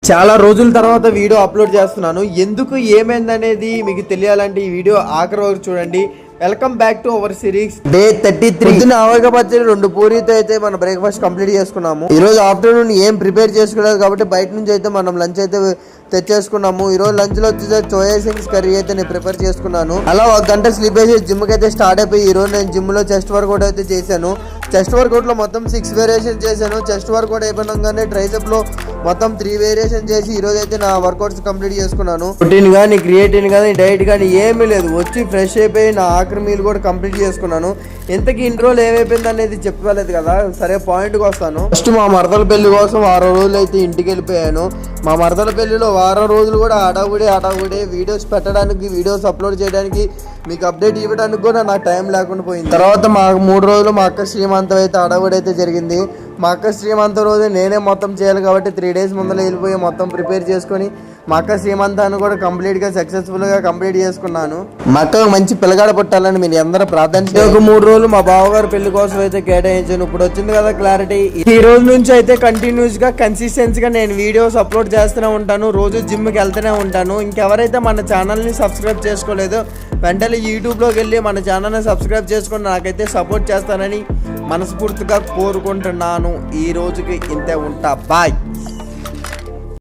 చాలా రోజుల తర్వాత వీడియో అప్లోడ్ చేస్తున్నాను. ఎందుకు ఏమైందనేది మీకు తెలియాలంటే ఈ వీడియో ఆఖరి వరకు చూడండి. Welcome back to our series day 33. ఆవగా పచ్చడి 2 పూరీతో అయితే మనం బ్రేక్ఫాస్ట్ కంప్లీట్ చేసుకున్నాము. ఈ రోజు ఆఫ్టర్నూన్ ఏం ప్రిపేర్ చేసుకోలేదు కాబట్టి బయట నుంచి అయితే మనం లంచ్ అయితే తెచ్చేసుకున్నాము. ఈ రోజు లంచ్ లో వచ్చేసి సోయా సింగ్స్ కర్రీ అయితే నేను ప్రిపేర్ చేసుకున్నాను. అలా 1 గంట స్లీప్ వేసి జిమ్ కి అయితే స్టార్ట్ అయిపోయి ఈ రోజు నేను జిమ్ లో చెస్ట్ వర్కౌట్ అయితే చేశాను. చెస్ట్ వర్కౌట్ లో మొత్తం 6 వేరియేషన్ చేశాను. చెస్ట్ వర్కౌట్ అయిపోయినాగానే ట్రైసెప్ లో మొత్తం 3 వేరియేషన్ చేసి ఈ రోజు అయితే నా వర్కౌట్స్ కంప్లీట్ చేసుకున్నాను. ప్రోటీన్ కానీ క్రియేటిన్ కానీ డైట్ కానీ ఏమీ లేదు, వచ్చి ఫ్రెష్ అయిపోయి నా ఆఖరి మీల్ కూడా కంప్లీట్ చేసుకున్నాను. ఇంతకీ ఇన్ని రోజులు ఏమైపోయింది అనేది చెప్పలేదు కదా, సరే పాయింట్కి వస్తాను. ఫస్ట్ మా మరదల పెళ్లి కోసం 6 రోజులు అయితే ఇంటికి వెళ్ళిపోయాను. మా మరదల పెళ్లిలో 6 రోజులు కూడా అడావుడే వీడియోస్ పెట్టడానికి, వీడియోస్ అప్లోడ్ చేయడానికి, మీకు అప్డేట్ ఇవ్వడానికి కూడా నాకు టైం లేకుండా పోయింది. తర్వాత మాకు 3 రోజులు మా అక్క శ్రీమంతం అయితే అడావుడైతే జరిగింది. మా అక్క శ్రీమంతం రోజు నేనే మొత్తం చేయాలి కాబట్టి 3 డేస్ ముందర వెళ్ళిపోయి మొత్తం ప్రిపేర్ చేసుకొని మా అక్క శ్రీమంతాన్ని కూడా కంప్లీట్గా సక్సెస్ఫుల్గా కంప్లీట్ చేసుకున్నాను. మా అక్కకు మంచి పిల్లగాడ పుట్టాలని మీరు అందరూ ప్రార్థించి ఒక 3 రోజులు మా బావగారు పెళ్లి కోసం అయితే కేటాయించాను. ఇప్పుడు వచ్చింది కదా క్లారిటీ. ఈ రోజు నుంచి అయితే కంటిన్యూస్ గా కన్సిస్టెన్సీగా నేను వీడియోస్ అప్లోడ్ చేస్తూనే ఉంటాను. రోజు జిమ్కి వెళ్తూనే ఉంటాను. ఇంకెవరైతే మన ఛానల్ని సబ్స్క్రైబ్ చేసుకోలేదో వెంటనే యూట్యూబ్లోకి వెళ్ళి మన ఛానల్ని సబ్స్క్రైబ్ చేసుకొని నాకైతే సపోర్ట్ చేస్తానని మనస్ఫూర్తిగా కోరుకుంటున్నాను. ఈ రోజుకి ఇంతే, ఉంటా, బాయ్.